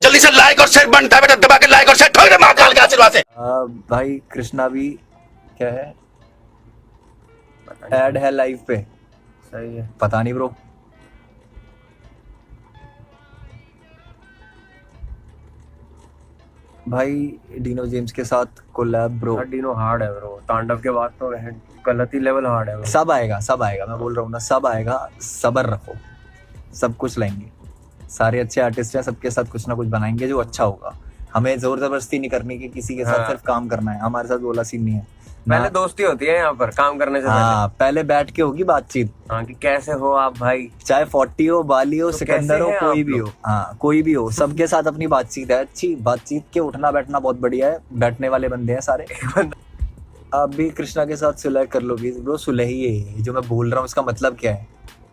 जल्दी से लाइक और शेयर बनता है बेटा, दबा के लाइक और शेयर ठोक दे महाकाल के आशीर्वाद से। भाई कृष्णा भी क्या है, ऐड है लाइव पे। सही है। पता नहीं ब्रो। भाई डीनो जेम्स के साथ कोलैब ब्रो। डीनो हार्ड है ब्रो, तांडव के बाद तो गलत ही लेवल हार्ड है ब्रो। सब आएगा, सब आएगा, मैं बोल रहा हूँ ना, सब आएगा। सब्र रखो, सब कुछ लाएंगे। सारे अच्छे आर्टिस्ट हैं, सबके साथ कुछ ना कुछ बनाएंगे जो अच्छा होगा। हमें जोर जबरदस्ती नहीं करनी कि किसी के साथ सिर्फ काम करना है। हमारे साथ बोला सीन नहीं है। पहले दोस्ती होती है यहाँ पर काम करने से पहले बैठ के होगी बातचीत। हाँ, कि कैसे हो आप भाई, चाहे 40 हो, बाली हो, सिकंदर हो, कोई भी हो। हाँ, कोई भी हो, सबके साथ अपनी बातचीत है। अच्छी बातचीत के उठना बैठना बहुत बढ़िया है। बैठने वाले बंदे हैं सारे। आप भी कृष्णा के साथ सुलह कर लो ब्रो। सुलह ही है जो मैं बोल रहा हूँ, इसका मतलब क्या है?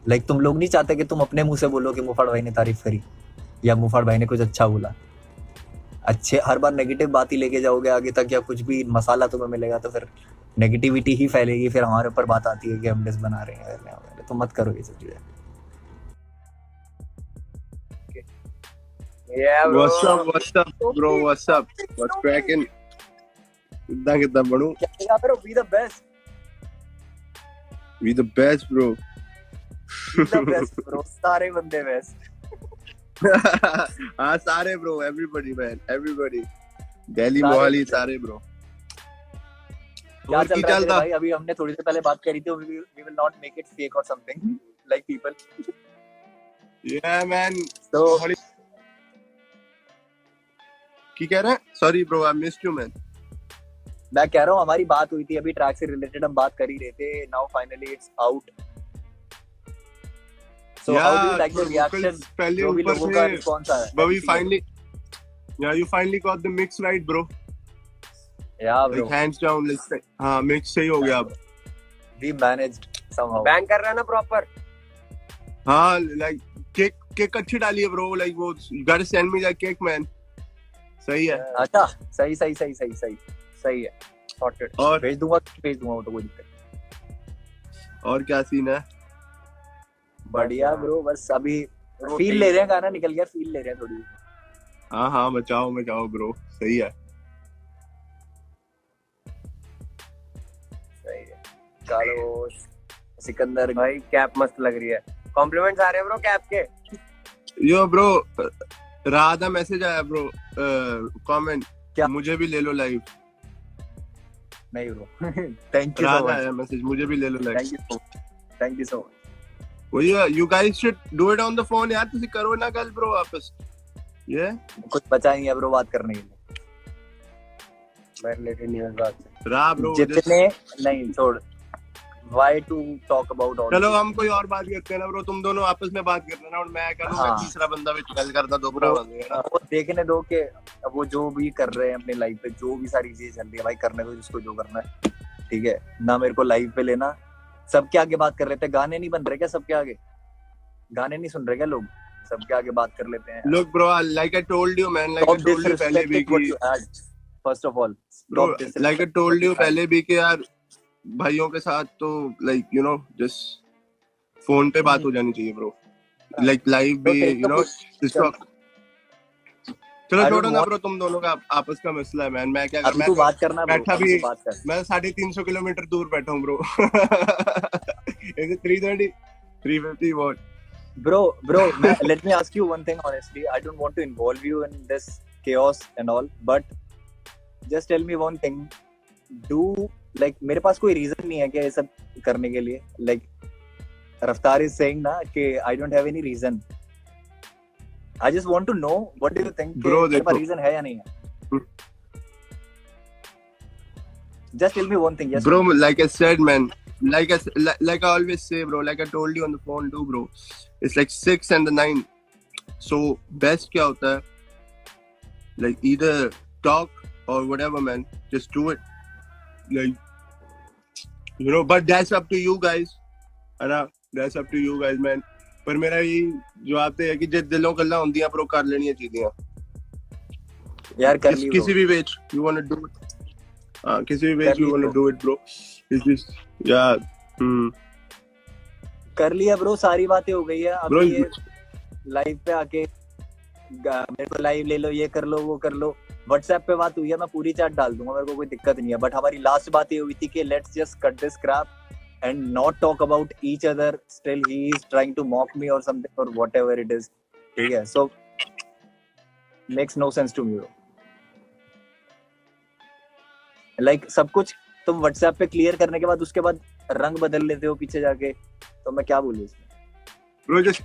लाइक तुम लोग नहीं चाहते कि तुम अपने मुंह से बोलो कि मुफाड़ भाई ने तारीफ करी या मुफाड़ भाई ने कुछ अच्छा बोला। अच्छे हर बार नेगेटिव बात ही लेके जाओगे आगे तक, या कुछ भी मसाला तुम्हें मिलेगा तो फिर नेगेटिविटी ही फैलेगी। फिर हमारे ऊपर बात आती है कि हम डिस बना रहे हैं, तो मत करो ये सब चीजें। What's up bro, what's up, what's cracking? कितना बनूं? क्या करो? Be the best. We the best bro. Be the best bro. सारे बंदे बेस्ट। हाँ सारे bro, everybody man, everybody. Delhi Mohali सारे bro. क्या चल रहा है भाई? अभी हमने थोड़ी देर पहले बात करी थी, we will not make it fake or something like people. Yeah man. So की कह रहे हैं? Sorry bro, I missed you man. मैं कह रहा हूँ हमारी बात हुई थी अभी, ट्रैक से रिलेटेड हम बात कर ही रहे थे। Now finally it's out. So how do you like the reaction? पहले जो भी लोगों का response आया। But we finally, yeah, you finally got the mix right bro. Yeah bro. Like hands down, like हाँ mix सही हो गया अब। We managed somehow. बैंक कर रहा है ना प्रॉपर। हाँ like केक अच्छी डाली है bro, like वो you gotta send me that cake man. सही है। अच्छा सही है। Sorted. और भेज दूंगा वो तो कोई दिक्कत। और क्या सीन है? बढ़िया ब्रो, बस अभी फील ले रहे हैं, गाना निकल गया, फील ले रहे हैं थोड़ी। हाँ बचाओ ब्रो, सही है। चलो सिकंदर भाई कैप मस्त लग रही है। कॉम्प्लीमेंट्स आ रहे हैं ब्रो कैप के। यो ब्रो, राधा मैसेज आया ब्रो, कमेंट क्या? मुझे भी ले लो लाइव। नहीं bro. Thank you so Radha much. आया मैसेज, मुझे भी ले लो live. Thank you so much. वो you guys should do it on the phone यार, तुसी करो ना कल ब्रो वापस। ये कुछ बचा नहीं है ब्रो बात करने के लिए। मैं रिलेटेड नहीं है बात से। रा ब्रो जितने नहीं छोड़। Why to talk about all? चलो हम कोई और बात करते हैं ना ब्रो, तुम दोनों आपस में बात करते ना, और मैं करूँ मैं तीसरा बंदा भी गल करता दो ब्रो। वो देखने दो कि वो जो भी कर रहे हैं अपने लाइफ पे, जो भी सारी चीजें चल रही है भाई, करने दो जिसको जो करना है। ठीक है ना, मेरे को लाइव पे लेना। सबके आगे बात कर लेते हैं। गाने नहीं बन रहे क्या सबके आगे? गाने नहीं सुन रहे क्या लोग? सबके आगे बात कर लेते हैं। Look bro, like I told you man, like I told you पहले भी कि first of all bro, like I told you पहले भी कि यार भाइयों के साथ तो like you know just phone पे बात हो जानी चाहिए ब्रो, like लाइव भी you know just talk। चलो छोड़ो ना ब्रो, तुम दोनों का आपस का मसला है मैन। मैं क्या कर, मैं बात करना बैठा भी, मैं 350 किलोमीटर दूर बैठा हूँ bro. Is it 330 350 what? Bro, let me ask you one thing honestly. I don't want to involve you in this chaos and all, but just tell me one thing. Like मेरे पास कोई reason नहीं है क्या ये सब करने के लिए? Like रफ्तार is saying ना कि I don't have any reason. I just want to know what do you think? Bro, मेरे पास reason है या नहीं है? Just tell me one thing. Yes. Bro, like I said man, like I always say bro, like I told you on the phone too bro, it's like 6 and the 9. So best क्या होता है, like either talk or whatever man, just do it, like you know, but that's up to you guys, है ना, that's up to you guys man। पर मेरा ये जवाब है कि जिस दिलों गल्ला होंदियां bro कर लेनी चाहिए यार। कर ली किसी भी ways you want to do it, किसी भी ways you want to do it bro, is this yeah कर लिया ब्रो, सारी बातें हो गई है। अब ये लाइव पे आके मेरे को लाइव ले लो, ये कर लो, वो कर लो। व्हाट्सएप पे बात हुई है, मैं पूरी चैट डाल दूंगा, मेरे को कोई दिक्कत नहीं है। बट हमारी लास्ट बात ये हुई थी कि let's just cut this crap and not talk about each other. Still he is trying to mock me और समथिंग और व्हाटएवर इट इज, ठीक है। So makes no sense to me bro. Like सब कुछ तुम व्हाट्सएप पे clear करने के बाद उसके बाद रंग बदल लेते हो पीछे जाके, तो मैं क्या बोलूं इसमें। Bro, just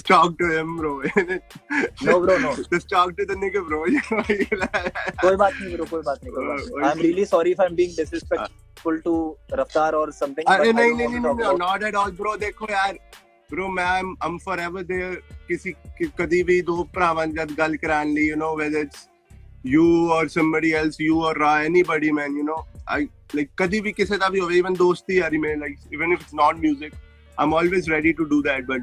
talk to him, bro. No bro, no. Just talk to the nigga, bro. कोई बात नहीं ब्रो, कोई बात नहीं। I'm really sorry if I'm being disrespectful to Raftaar or something. अरे नहीं, not at all, bro. देखो यार, bro, I'm forever there. कभी भी दो भरावां जद गल करान ली, you know, whether it's you or somebody else, you or Ra, anybody, man, you know, I like कभी भी किसी दा भी होवे, even दोस्ती यारी में, like even if it's not music, I'm always ready to do that, but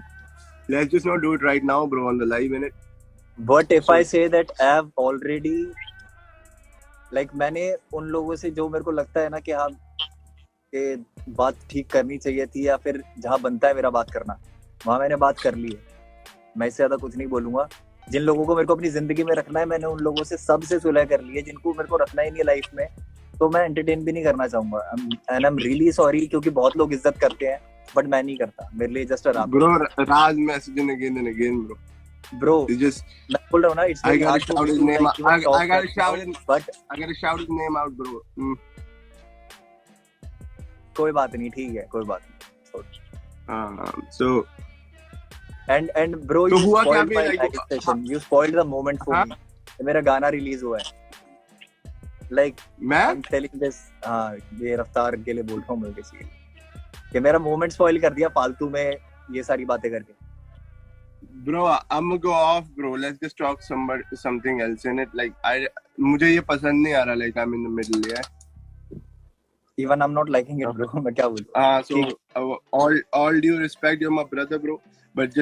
let's just not do it right now, bro, on the live, innit? But if I say that I have already, like मैंने उन लोगों से जो मेरे को लगता है ना कि हाँ कि बात ठीक करनी चाहिए थी या फिर जहाँ बनता है मेरा बात करना, वहाँ मैंने बात कर ली है। मैं इससे ज्यादा कुछ नहीं बोलूंगा। जिन लोगों को मेरे को अपनी जिंदगी में रखना है, मैंने उन लोगों से सबसे सुलह कर ली है। जिनको मेरे को रखना ही नहीं है लाइफ में, तो मैं एंटरटेन भी नहीं करना चाहूंगा। And I am really sorry, क्योंकि बहुत लोग इज्जत करते हैं बट मैं नहीं करता। मेरे लिए just a rap. Bro, Raj messaging again and again, bro. Bro, He just मैं बोल रहा हूँ ना, it's I very gotta hard to shout his do, name like, out. even talk I gotta right shout now, his but I gotta shout his name out, bro. कोई बात नहीं, ठीक है, कोई बात नहीं। So and bro, तो you हुआ क्या spoiled भी, my like, live session. You spoiled the moment for me. मेरा गाना रिलीज हुआ है। Like मैं I'm telling this, हाँ, ये रफ्तार के लिए बोल रहा हूँ मैं बेसिकली कि मेरा मोमेंट स्पॉइल कर दिया फालतू में ये सारी बातें करके। Bro, I'm gonna go off, bro. Let's just talk something else in it. Like मुझे ये पसंद नहीं आ रहा. Like I'm in the middle, yeah. Even I'm not liking it, bro. मैं क्या बोलूं? So all due respect, you're my brother, bro. But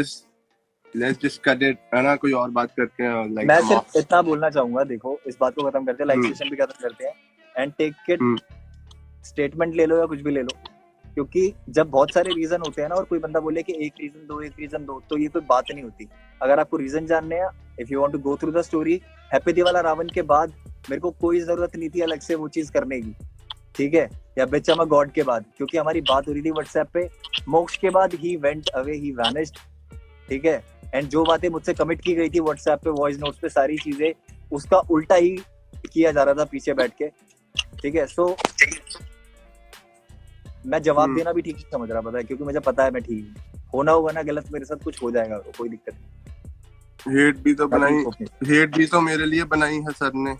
let's just cut it. है ना, कोई और बात करते हैं. Like मैं सिर्फ इतना बोलना चाहूंगा, देखो इस बात को खत्म करते हैं, लाइव सेशन भी खत्म करते हैं एंड टेक इट, स्टेटमेंट ले लो या कुछ भी ले लो, क्योंकि जब बहुत सारे रीजन होते हैं ना और कोई बंदा बोले कि एक रीजन दो तो ये कोई बात नहीं होती। अगर आपको रीजन जानने हैं, if you want to go through the story, happy दिवाला रावण के बाद मेरे को कोई जरूरत नहीं थी अलग से वो चीज करने की, ठीक है, या बेचा मैं गॉड के बाद, क्योंकि हमारी बात हो रही थी व्हाट्सएप पे। मोक्ष के बाद he went away, he vanished, ठीक है। एंड जो बातें मुझसे कमिट की गई थी व्हाट्सएप पे, वॉइस नोट्स पे, सारी चीजें उसका उल्टा ही किया जा रहा था पीछे बैठ के, ठीक है। सो मैं जवाब देना भी ठीक नहीं समझ रहा, पता है, क्योंकि मुझे पता है मैं ठीक हूँ। होना होगा ना गलत, मेरे साथ कुछ हो जाएगा, कोई दिक्कत नहीं। हेट भी तो मेरे लिए बनाई है सर ने,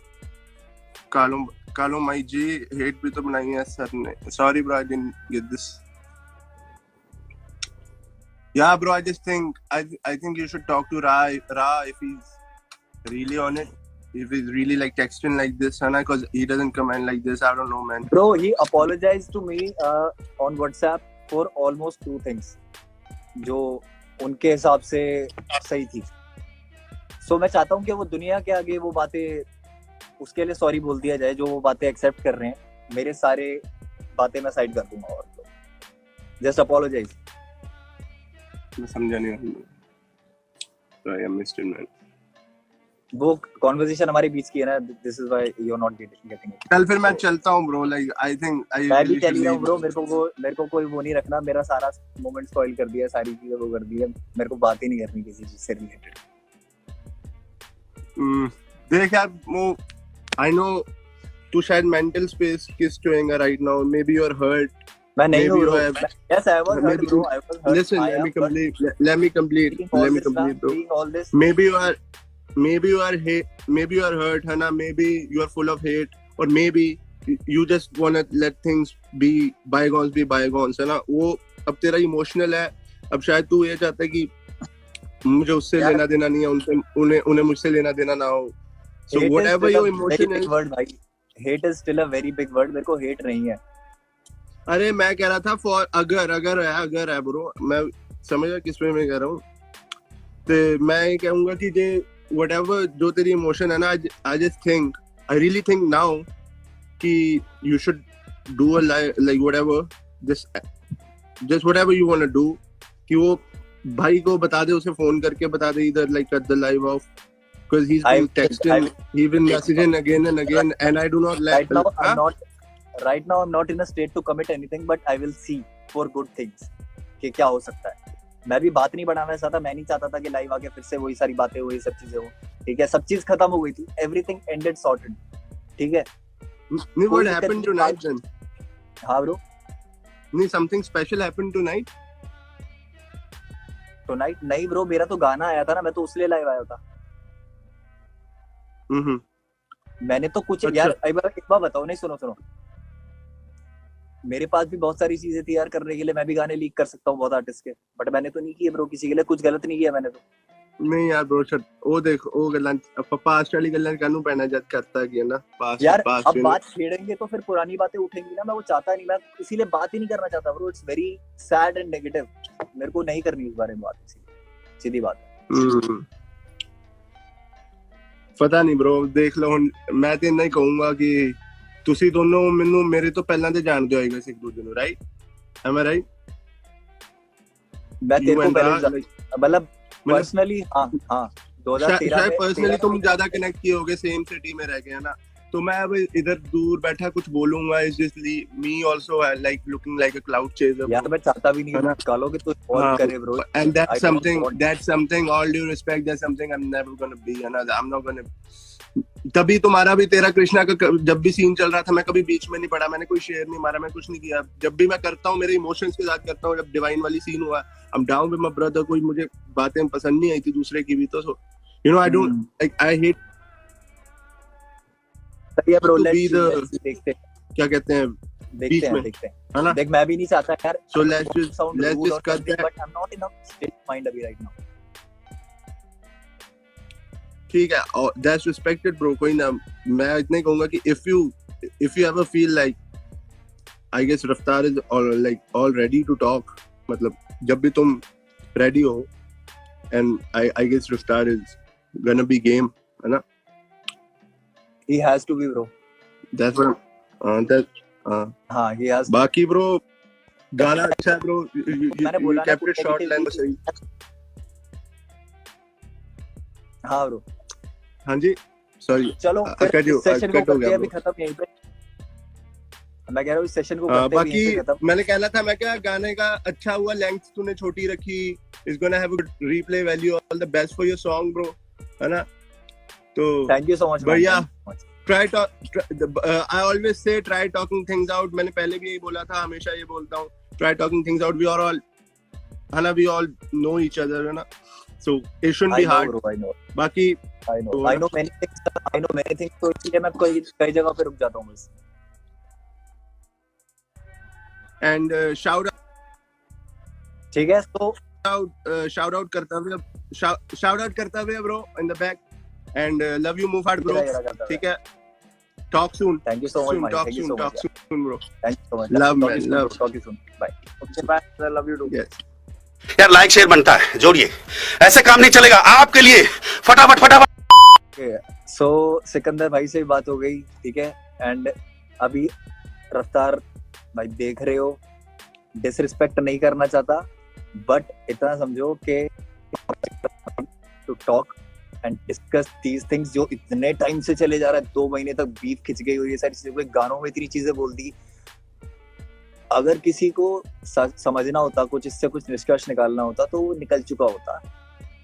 कालो माई जी, हेट भी तो बनाई है सर ने। Sorry bro, I didn't get this. Yeah, bro, I just think you should talk to Ra if he's really on it. If he's really like texting like this, because he doesn't comment like this. I don't know, man. Bro, he apologized to me on WhatsApp for almost 2 things, जो उनके हिसाब से सही थी। So मैं चाहता हूँ कि वो दुनिया के आगे वो बातें, उसके लिए सॉरी बोल दिया जाए, जो वो बातें एक्सेप्ट कर रहे हैं। मेरे सारे बातें मैं साइड कर दूंगा और जस्ट अपोलोजाइज। मैं समझा नहीं। Sorry, I missed it, man. वो कॉन्वर्सेशन हमारे बीच की है ना, this is why you are not getting it. कल फिर मैं चलता हूँ ब्रो, लाइक आई थिंक मैं भी चल रहा हूँ ब्रो, मेरे को कोई वो नहीं रखना, मेरा सारा मोमेंट स्पॉइल कर दिया, सारी चीजें वो कर दी है, मेरे को बात ही नहीं करनी किसी चीज से रिलेटेड। देख यार, वो आई नो तू शायद मेंटल स्पेस किस टूइंग right now, maybe you are hurt. मैं नहीं हूँ bro. Yes, I was hurt, bro. I was hurt. Listen, let me complete, bro. Maybe you are hurt, है ना? Maybe you are full of hate, or maybe you just wanna let things be bygones, है ना? वो अब तेरा emotional है, अब शायद तू ये चाहता है कि मुझे उससे लेना देना नहीं है, उन्हें मुझसे लेना देना ना हो। So whatever your emotion is, भाई, hate is still a very big word. मेरे को hate नहीं है। अरे मैं कह रहा था फॉर अगर है ब्रो, मैं समझ रहा किस में मैं कह रहा हूँ। तो मैं ये कहूँगा कि जे व्हाटएवर जो तेरी इमोशन है ना, I just think, I really think now कि you should do a like whatever, just whatever you want to do, कि वो भाई को बता दे, उसे फोन करके बता दे, इधर like cut the live of, because he's been texting, he's been messaging again and again, and I do not like. Right now I'm not in a state to commit anything, but I will see for good things कि क्या हो सकता है. मैं भी बात नहीं बढ़ाना चाहता, मैं नहीं चाहता था कि लाइव आके फिर से वही सारी बातें, वही सब चीजें हो. ठीक है, सब चीज खत्म हो गई थी, everything ended sorted. ठीक है. What happened tonight then? हाँ bro. नहीं, something special happened tonight? Tonight नहीं bro, मेरा तो गाना आया था ना, मैं तो उसलिए लाइव आया था. मैंने तो कुछ अच्छा. यार एक बार बताओ. नहीं, सुनो, मेरे पास भी बहुत सारी चीजें थी यार करने के लिए. मैं भी गाने लीक कर सकता हूँ बहुत आर्टिस्ट के, बट मैंने तो नहीं किए ब्रो. किसी के लिए कुछ गलत नहीं किया मैंने तो. नहीं यार ब्रो, वो देख, वो गल्लां पास्ट वाली गल्लां कानू पैना जद करता कि ना पास्ट यार. पास्ट अब बात छेड़ेंगे तो फिर पुरानी बातें उठेंगी ना. मैं वो चाहता नहीं, मैं इसीलिए बात ही नहीं करना चाहता bro. It's very sad and negative. मेरे को नहीं करनी इस बारे में बात, इसीलिए सीधी बात. पता नहीं ब्रो, देख लो हुण मैं ਤੇ ਇੰਨਾ ਹੀ ਕਹੂੰਗਾ ਕਿ ਤੁਸੀਂ ਦੋਨੋਂ ਮੈਨੂੰ ਮੇਰੇ ਤੋਂ ਪਹਿਲਾਂ ਤੇ ਜਾਣਦੇ ਹੋਏਗੇ ਇੱਕ ਦੂਜੇ ਨੂੰ, ਰਾਈਟ? M I right? मैं तेरे को पहले मतलब पर्सनली हाँ 2013 शायद में पर्सनली तुम ज्यादा कनेक्ट किए होगे, सेम सिटी में रह गए ना, तो मैं अब इधर दूर बैठा कुछ बोलूंगा. Is just me also like looking like a cloud chaser. यार मैं चाहता भी नहीं हूं कालो कि तू फॉलो करे bro. And that's something all due respect, that's something I'm never going to be, and I'm not going to. तभी तुम्हारा भी तेरा कृष्णा का जब भी सीन चल रहा था, मैं कभी बीच में नहीं पड़ा, मैंने कोई शेयर नहीं मारा, मैं कुछ नहीं किया. जब भी मैं करता हूँ मेरे इमोशंस के साथ करता हूँ. जब डिवाइन वाली सीन हुआ, I am down with my brother, कोई मुझे बातें पसंद नहीं आई थी दूसरे की भी, तो you know I don't like, I hate ये ब्रो. to be लेट्स देखते हैं क्या कहते हैं देखते हैं है ना. देख मैं भी नहीं चाहता यार. So let's just cut that. But I'm not in a state of mind अभी right now. ठीक है, that's respected bro. कोई ना, मैं इतना ही कहूंगा कि if you ever feel like, I guess रफ्तार is all ready to talk, मतलब जब भी तुम ready हो, and I guess रफ्तार is gonna be game, है ना. He has to be bro. That's what हाँ he has. बाकी bro गाना अच्छा है bro. मैंने You बोला ना kept it short length सही. हाँ ब्रो. हाँ जी, सॉरी. चलो सेशन को करते हैं, अभी खत्म यहीं पे. मैं कह रहा हूँ इस सेशन को करते हैं बाकी खत्म. मैंने कहना था, मैं क्या गाने का अच्छा हुआ, लेंथ तूने छोटी रखी. Is gonna have a replay value. All the best for your song bro, है ना. तो थैंक यू सो मच भैया. I always say try talking things out. मैंने पहले भी यही बोला था, हमेशा ये बोलता हूँ, try talking things out. We are all, है ना, we all know each other, है ना. So it shouldn't be hard. I know. बाकी I know many things. तो इसलिए मैं कई जगह पे रुक जाता हूँ बस. and shout out. ठीक है, तो shout out करता हुए bro in the back, and love you, move hard bro. ठीक है, talk soon. Thank you so much. Talk Thank you so soon, much. bro. Thank you so much. Love Talk man, you soon, love. Talk you soon. Bye. Okay, bye. I love you too. Yes. यार like share बनता है, जोड़िए. ऐसे काम नहीं चलेगा. आपके लिए फटाफट. सो सिकंदर भाई से बात हो गई, ठीक है. एंड अभी रफ्तार भाई देख रहे हो, डिसरिस्पेक्ट नहीं करना चाहता, बट इतना समझो कि to talk and discuss these things जो इतने टाइम से चले जा रहा है. 2 महीने तक बीफ खिंच गई हुई, ये सारी चीजें गानों में इतनी चीजें बोल दी. अगर किसी को समझना होता, कुछ इससे कुछ निष्कर्ष निकालना होता, तो वो निकल चुका होता.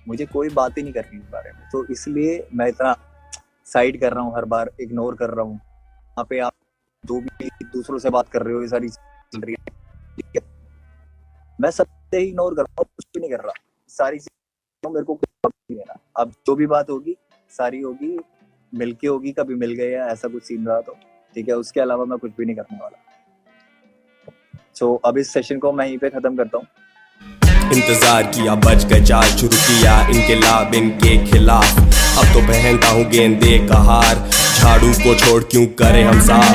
मुझे कोई बात ही नहीं करनी इस बारे में, तो इसलिए मैं इतना साइड कर रहा हूँ, हर बार इग्नोर कर रहा हूँ. वहाँ पे आप दूसरों से बात कर रहे हो, ये सारी चल रही है, ठीक है. मैं सबसे ही इग्नोर कर रहा हूँ, कुछ भी नहीं कर रहा. सारी चीजें मेरे को कुछ नहीं देना. अब जो भी बात होगी सारी होगी मिलके होगी. कभी मिल गए या ऐसा कुछ सीन रहा तो ठीक है, उसके अलावा मैं कुछ भी नहीं करने वाला. सो अब इस सेशन को मैं यहीं पे खत्म करता हूँ. इंतजार किया, बच गए चार, शुरू किया इनके लाभ इनके खिलाफ. अब तो पहनता हूँ गेंदे का हार, झाड़ू को छोड़ क्यों करे हम साफ.